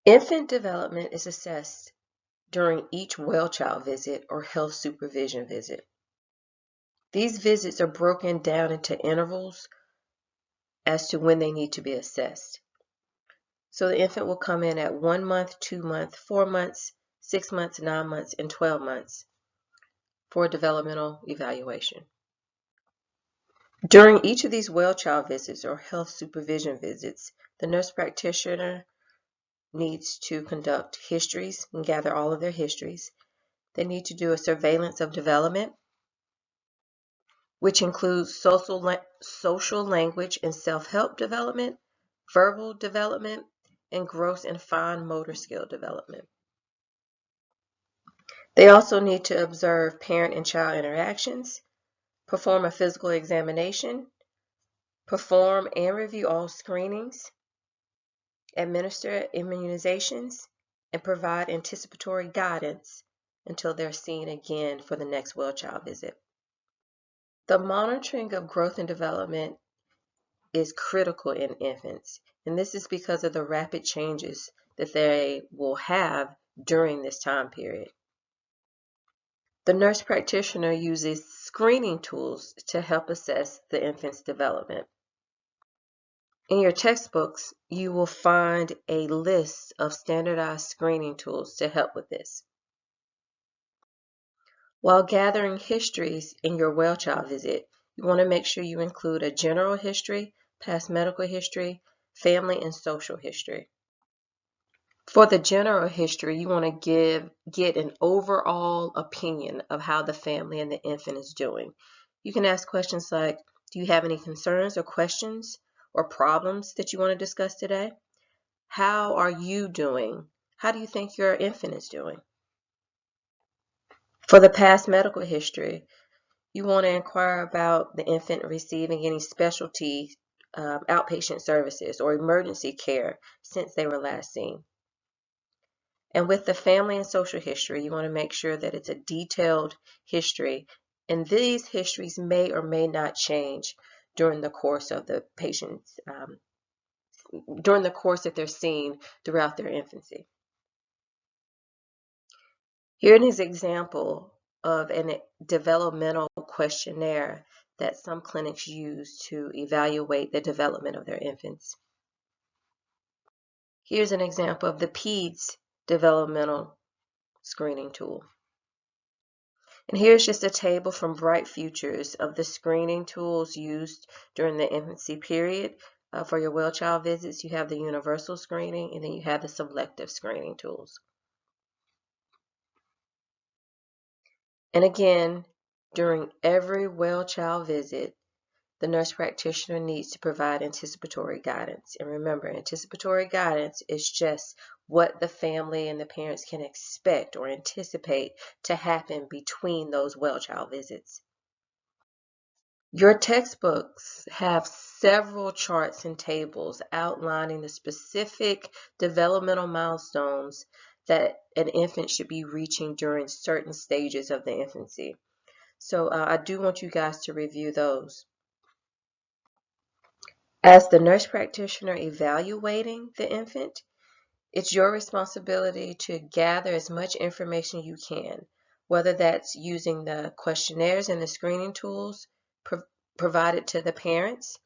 Infant development is assessed during each well-child visit or health supervision visit. These visits are broken down into intervals as to when they need to be assessed. So the infant will come in at 1 month, 2 months, 4 months, 6 months, 9 months, and 12 months for a developmental evaluation. During each of these well-child visits or health supervision visits, the nurse practitioner needs to conduct histories and gather all of their histories. They need to do a surveillance of development, which includes social language and self-help development, verbal development, and gross and fine motor skill development. They also need to observe parent and child interactions, perform a physical examination, perform and review all screenings, administer immunizations, and provide anticipatory guidance until they're seen again for the next well-child visit. The monitoring of growth and development is critical in infants, and this is because of the rapid changes that they will have during this time period. The nurse practitioner uses screening tools to help assess the infant's development. In your textbooks, you will find a list of standardized screening tools to help with this. While gathering histories in your well-child visit, you want to make sure you include a general history, past medical history, family and social history. For the general history, you want to get an overall opinion of how the family and the infant is doing. You can ask questions like, do you have any concerns or questions or problems that you want to discuss today? How are you doing? How do you think your infant is doing? For the past medical history, you want to inquire about the infant receiving any specialty outpatient services or emergency care since they were last seen. And with the family and social history, you want to make sure that it's a detailed history, and these histories may or may not change during the course of the patient's during the course that they're seen throughout their infancy. Here is an example of a developmental questionnaire that some clinics use to evaluate the development of their infants. Here's an example of the PEDS developmental screening tool. And here's just a table from Bright Futures of the screening tools used during the infancy period. For your well-child visits, you have the universal screening, and then you have the selective screening tools. And again, during every well-child visit, the nurse practitioner needs to provide anticipatory guidance. And remember, anticipatory guidance is just what the family and the parents can expect or anticipate to happen between those well-child visits. Your textbooks have several charts and tables outlining the specific developmental milestones that an infant should be reaching during certain stages of the infancy. So I do want you guys to review those. As the nurse practitioner evaluating the infant, it's your responsibility to gather as much information you can, whether that's using the questionnaires and the screening tools provided to the parents,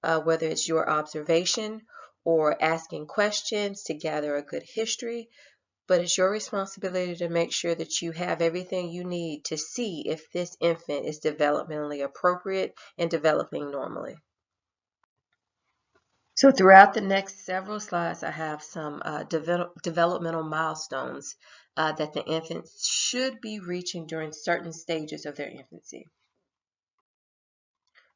whether it's your observation or asking questions to gather a good history, but it's your responsibility to make sure that you have everything you need to see if this infant is developmentally appropriate and developing normally. So throughout the next several slides, I have some developmental milestones that the infant should be reaching during certain stages of their infancy.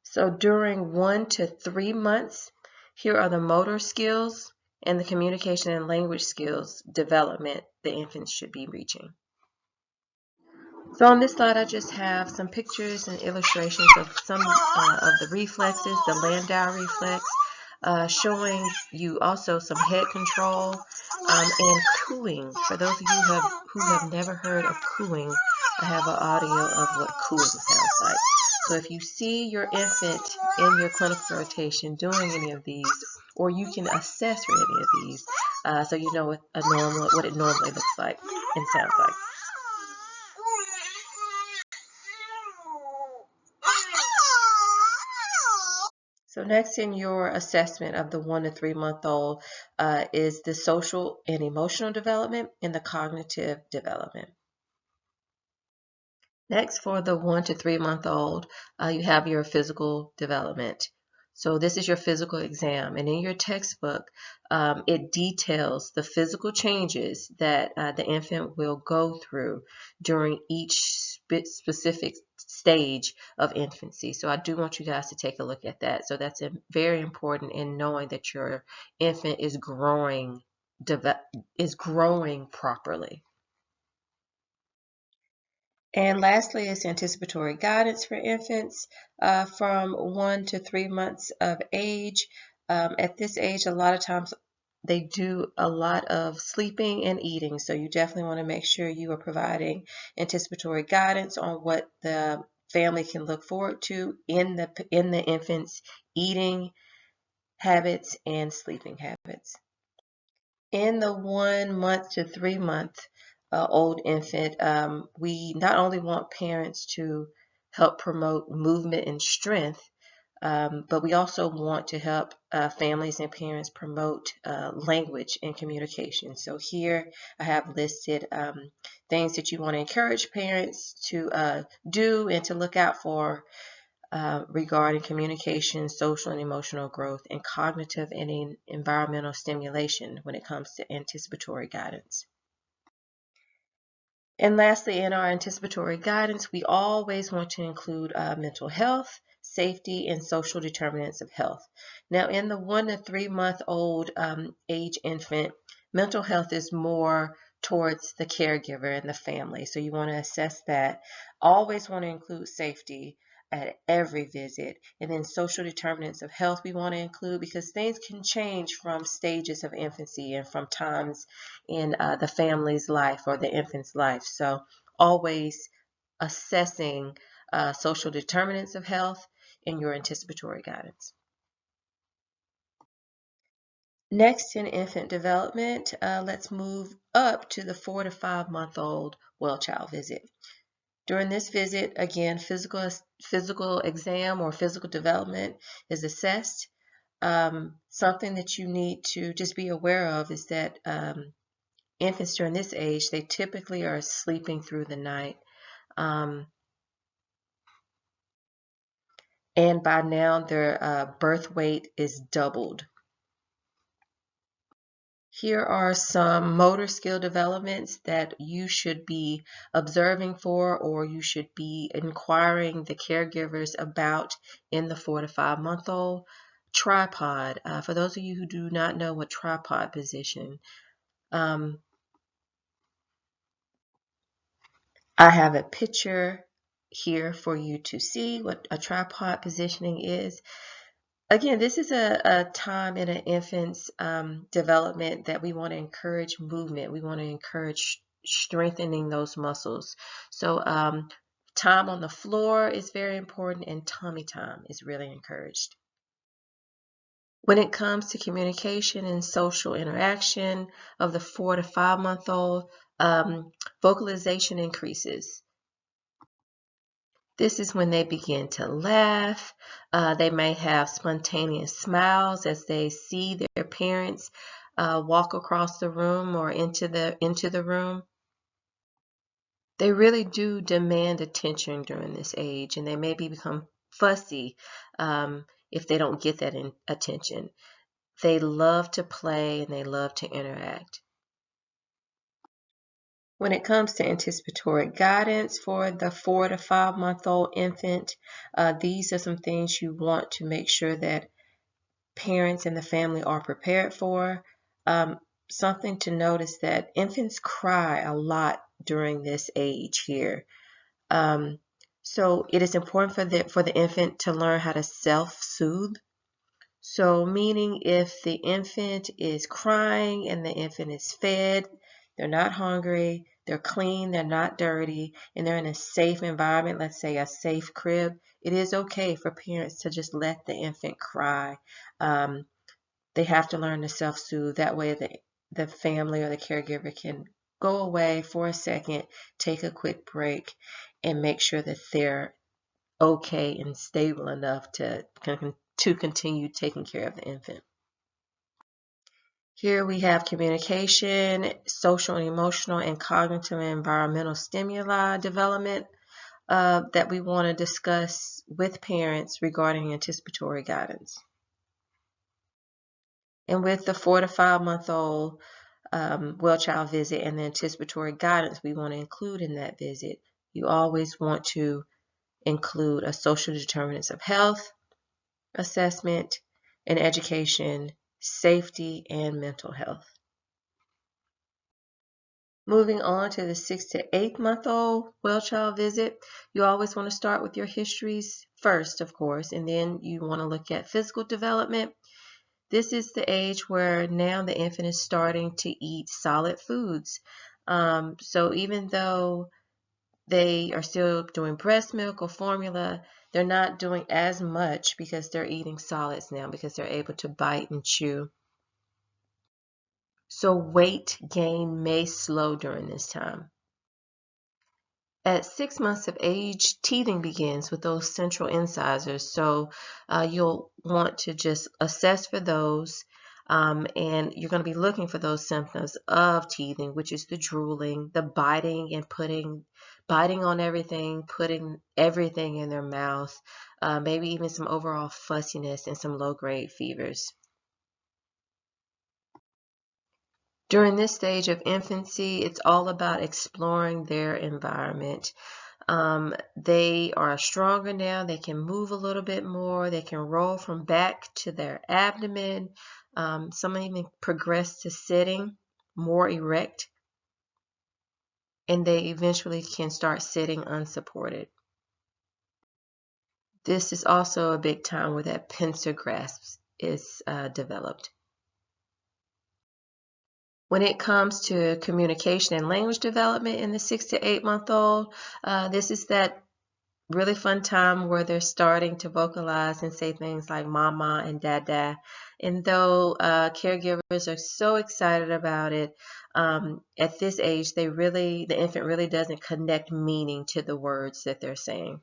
So during 1 to 3 months, here are the motor skills and the communication and language skills development the infants should be reaching. So on this slide, I just have some pictures and illustrations of some of the reflexes, the Landau reflex, showing you also some head control and cooing. For those of you who have never heard of cooing, I have an audio of what cooing sounds like. So if you see your infant in your clinical rotation doing any of these, or you can assess for any of these, so you know what it normally looks like and sounds like. So next in your assessment of the 1 to 3 month old is the social and emotional development and the cognitive development. Next, for the 1 to 3 month old, you have your physical development. So this is your physical exam, and in your textbook, it details the physical changes that the infant will go through during each specific stage of infancy. So I do want you guys to take a look at that. So that's very important in knowing that your infant is growing properly. And lastly is anticipatory guidance for infants from 1 to 3 months of age. At this age, a lot of times they do a lot of sleeping and eating, so you definitely want to make sure you are providing anticipatory guidance on what the family can look forward to in the infant's eating habits and sleeping habits. In the 1 month to 3 month old infant, we not only want parents to help promote movement and strength, but we also want to help families and parents promote language and communication. So here I have listed things that you want to encourage parents to do and to look out for regarding communication, social and emotional growth, and cognitive and environmental stimulation when it comes to anticipatory guidance. And lastly, in our anticipatory guidance, we always want to include mental health, safety, and social determinants of health. Now, in the 1 to 3 month old age infant, mental health is more towards the caregiver and the family. So you want to assess that. Always want to include safety at every visit. And then social determinants of health we want to include because things can change from stages of infancy and from times in the family's life or the infant's life. So always assessing social determinants of health in your anticipatory guidance. Next, in infant development, let's move up to the 4 to 5 month old well child visit. During this visit, again, physical exam or physical development is assessed. Something that you need to just be aware of is that infants during this age, they typically are sleeping through the night. And by now their birth weight is doubled. Here are some motor skill developments that you should be observing for or you should be inquiring the caregivers about in the 4 to 5 month old. Tripod. For those of you who do not know what tripod position, I have a picture here for you to see what a tripod positioning is. Again, this is a time in an infant's development that we want to encourage movement. We want to encourage strengthening those muscles. So time on the floor is very important and tummy time is really encouraged. When it comes to communication and social interaction of the 4 to 5 month old, vocalization increases. This is when they begin to laugh. They may have spontaneous smiles as they see their parents walk across the room or into the room. They really do demand attention during this age, and they maybe become fussy if they don't get that attention. They love to play and they love to interact. When it comes to anticipatory guidance for the 4 to 5 month old infant, these are some things you want to make sure that parents and the family are prepared for. Something to notice that infants cry a lot during this age here. So it is important for the infant to learn how to self-soothe. So meaning if the infant is crying and the infant is fed, they're not hungry, they're clean, they're not dirty, and they're in a safe environment, let's say a safe crib, it is okay for parents to just let the infant cry. They have to learn to self-soothe. That way the family or the caregiver can go away for a second, take a quick break, and make sure that they're okay and stable enough to continue taking care of the infant. Here we have communication, social and emotional, and cognitive and environmental stimuli development that we want to discuss with parents regarding anticipatory guidance. And with the 4 to 5 month old well child visit and the anticipatory guidance we want to include in that visit, you always want to include a social determinants of health assessment, and education, safety, and mental health. Moving on to the 6 to 8 month old well child visit, you always want to start with your histories first, of course, and then you want to look at physical development. This is the age where now the infant is starting to eat solid foods. So even though they are still doing breast milk or formula, they're not doing as much because they're eating solids now because they're able to bite and chew. So weight gain may slow during this time. At 6 months of age, teething begins with those central incisors. So you'll want to just assess for those, and you're going to be looking for those symptoms of teething, which is the drooling, the biting and biting on everything, putting everything in their mouth, maybe even some overall fussiness and some low-grade fevers. During this stage of infancy, it's all about exploring their environment. They are stronger now. They can move a little bit more. They can roll from back to their abdomen. Some even progress to sitting more erect. And they eventually can start sitting unsupported. This is also a big time where that pincer grasp is developed. When it comes to communication and language development in the 6 to 8 month old, this is that really fun time where they're starting to vocalize and say things like mama and dada. And though caregivers are so excited about it, at this age, the infant really doesn't connect meaning to the words that they're saying.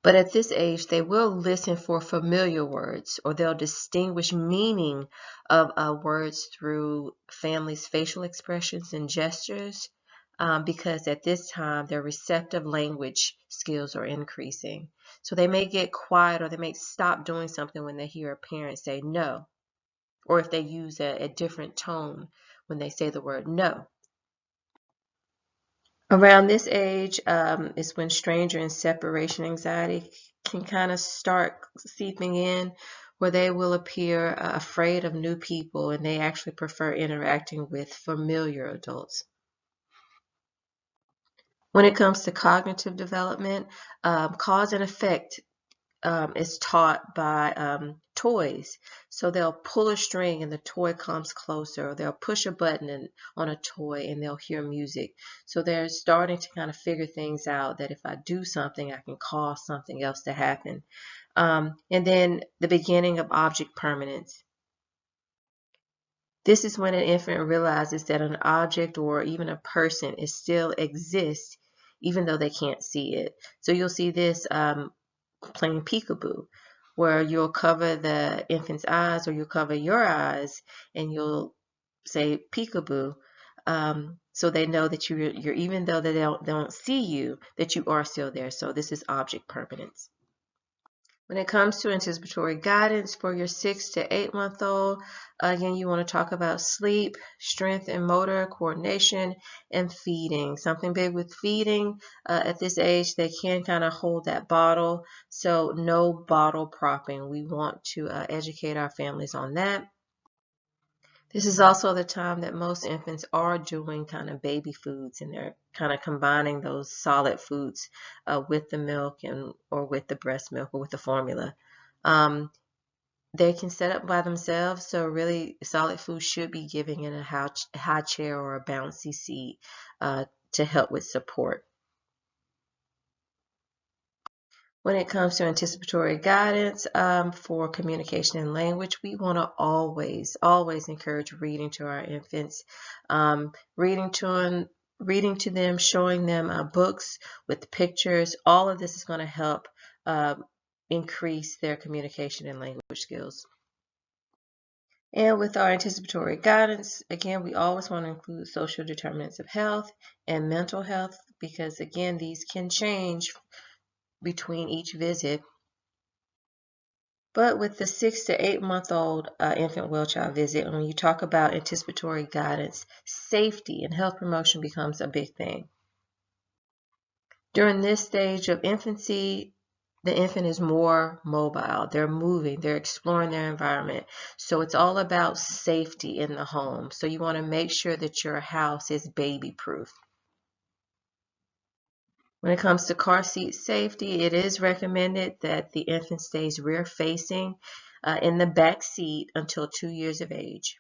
But at this age, they will listen for familiar words, or they'll distinguish meaning of words through family's facial expressions and gestures, because at this time, their receptive language skills are increasing. So they may get quiet or they may stop doing something when they hear a parent say no, or if they use a different tone when they say the word no. Around this age is when stranger and separation anxiety can kind of start seeping in, where they will appear afraid of new people and they actually prefer interacting with familiar adults. When it comes to cognitive development, cause and effect is taught by toys. So they'll pull a string and the toy comes closer, or they'll push a button on a toy and they'll hear music. So they're starting to kind of figure things out, that if I do something, I can cause something else to happen. And then the beginning of object permanence. This is when an infant realizes that an object or even a person is still exists even though they can't see it. So you'll see this playing peekaboo, where you'll cover the infant's eyes or you'll cover your eyes and you'll say peekaboo, so they know that you're even though they don't see you, that you are still there. So this is object permanence. When it comes to anticipatory guidance for your 6 to 8 month old, again, you want to talk about sleep, strength and motor coordination, and feeding. Something big with feeding. At this age, they can kind of hold that bottle, so no bottle propping. We want to educate our families on that. This is also the time that most infants are doing kind of baby foods, and they're kind of combining those solid foods with the milk or with the breast milk or with the formula. They can set up by themselves, so really solid food should be given in a high chair or a bouncy seat to help with support. When it comes to anticipatory guidance for communication and language, we want to always encourage reading to our infants, reading to them, showing them books with pictures. All of this is going to help increase their communication and language skills. And with our anticipatory guidance, again, we always want to include social determinants of health and mental health, because again, these can change between each visit. But with the 6 to 8 month old infant well child visit, when you talk about anticipatory guidance, safety and health promotion becomes a big thing. During this stage of infancy, the infant is more mobile. They're moving, they're exploring their environment. So it's all about safety in the home. So you want to make sure that your house is baby proof. When it comes to car seat safety, it is recommended that the infant stays rear facing in the back seat until 2 years of age.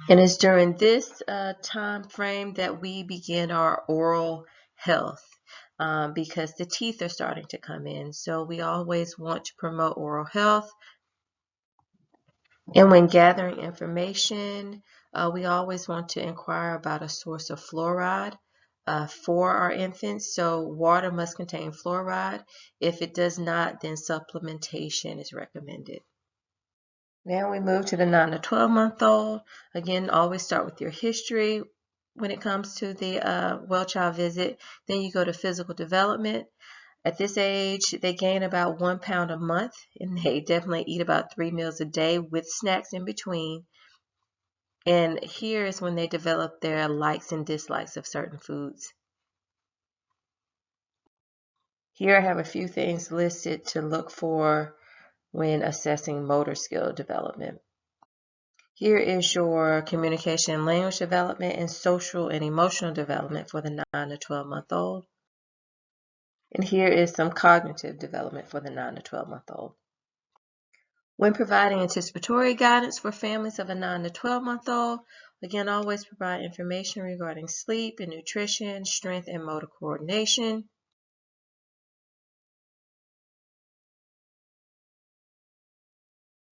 And it's during this time frame that we begin our oral health because the teeth are starting to come in. So we always want to promote oral health. And when gathering information, we always want to inquire about a source of fluoride for our infants. So water must contain fluoride. If it does not, then supplementation is recommended. Now we move to the 9 to 12 month old. Again, always start with your history when it comes to the well child visit. Then you go to physical development. At this age, they gain about 1 pound a month, and they definitely eat about 3 meals a day with snacks in between. And here is when they develop their likes and dislikes of certain foods. Here I have a few things listed to look for when assessing motor skill development. Here is your communication and language development and social and emotional development for the 9 to 12 month old. And here is some cognitive development for the 9 to 12 month old. When providing anticipatory guidance for families of a 9 to 12 month old, again, always provide information regarding sleep and nutrition, strength and motor coordination.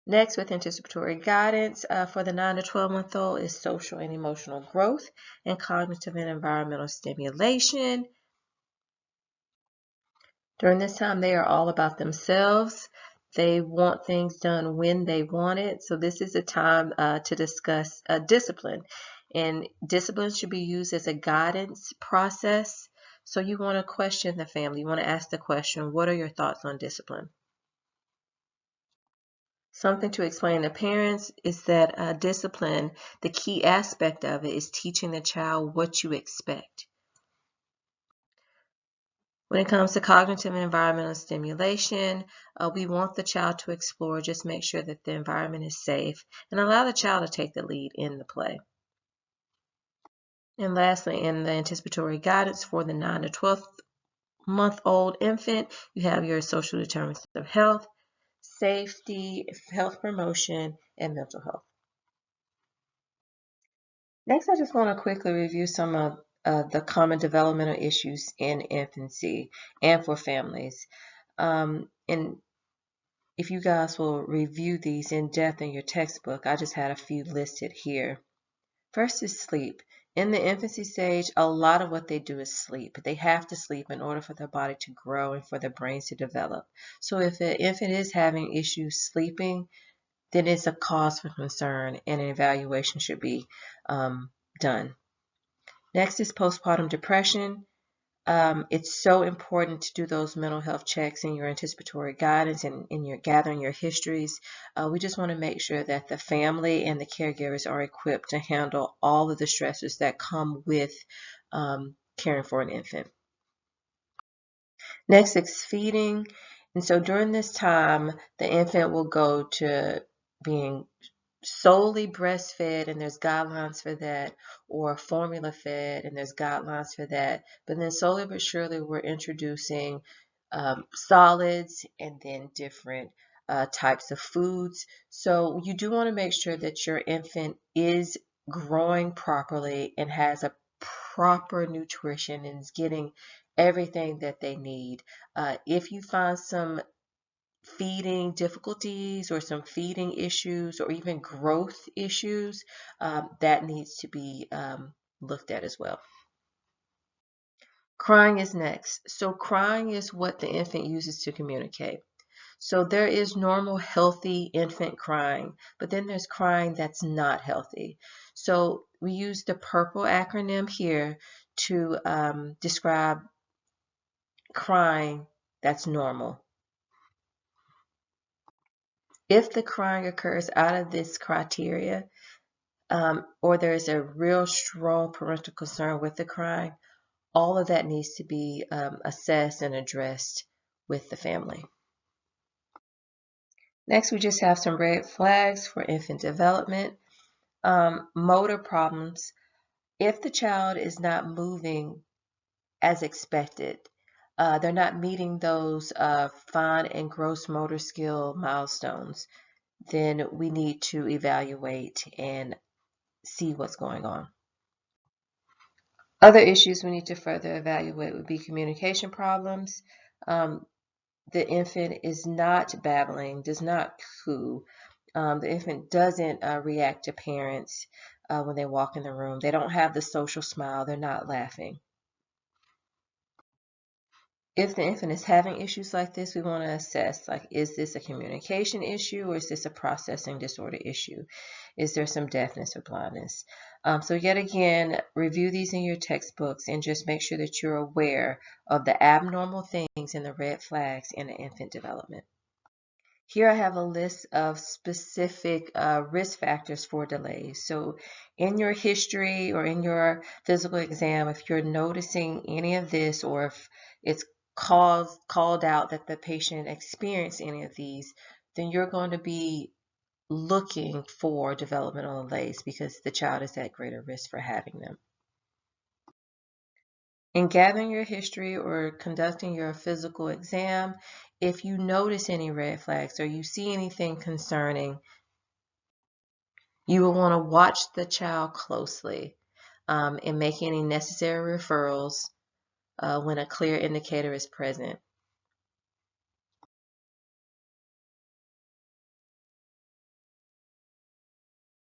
Next, with anticipatory guidance for the 9 to 12 month old is social and emotional growth and cognitive and environmental stimulation. During this time, they are all about themselves. They want things done when they want it. So this is a time to discuss discipline. And discipline should be used as a guidance process. So you want to question the family. You want to ask the question, what are your thoughts on discipline? Something to explain to parents is that discipline, the key aspect of it is teaching the child what you expect. When it comes to cognitive and environmental stimulation, we want the child to explore. Just make sure that the environment is safe and allow the child to take the lead in the play. And lastly, in the anticipatory guidance for the 9 to 12 month old infant, you have your social determinants of health, safety, health promotion, and mental health. Next, I just want to quickly review some of the common developmental issues in infancy and for families. And if you guys will review these in depth in your textbook, I just had a few listed here. First is sleep. In the infancy stage, a lot of what they do is sleep. They have to sleep in order for their body to grow and for their brains to develop. So if an infant is having issues sleeping, then it's a cause for concern and an evaluation should be done. Next is postpartum depression. It's so important to do those mental health checks in your anticipatory guidance and in your gathering your histories. We just want to make sure that the family and the caregivers are equipped to handle all of the stressors that come with caring for an infant. Next is feeding. And so during this time, the infant will go to being solely breastfed, and there's guidelines for that, or formula fed, and there's guidelines for that. But then slowly but surely, we're introducing solids and then different types of foods. So you do want to make sure that your infant is growing properly and has a proper nutrition and is getting everything that they need. If you find some feeding difficulties or some feeding issues or even growth issues, that needs to be looked at as well. Crying is next. So crying is what the infant uses to communicate. So there is normal, healthy infant crying, but then there's crying that's not healthy. So we use the PURPLE acronym here to describe crying that's normal. If the crying occurs out of this criteria, or there's a real strong parental concern with the crying, all of that needs to be assessed and addressed with the family. Next, we just have some red flags for infant development. Motor problems. If the child is not moving as expected, they're not meeting those fine and gross motor skill milestones, then we need to evaluate and see what's going on. Other issues we need to further evaluate would be communication problems. The infant is not babbling, does not coo. The infant doesn't react to parents when they walk in the room. They don't have the social smile. They're not laughing. If the infant is having issues like this, we want to assess, like, is this a communication issue or is this a processing disorder issue? Is there some deafness or blindness? So yet again, review these in your textbooks and just make sure that you're aware of the abnormal things and the red flags in the infant development. Here I have a list of specific risk factors for delays. So in your history or in your physical exam, if you're noticing any of this or if it's called out that the patient experienced any of these, then you're going to be looking for developmental delays because the child is at greater risk for having them. In gathering your history or conducting your physical exam, if you notice any red flags or you see anything concerning, you will want to watch the child closely and make any necessary referrals when a clear indicator is present.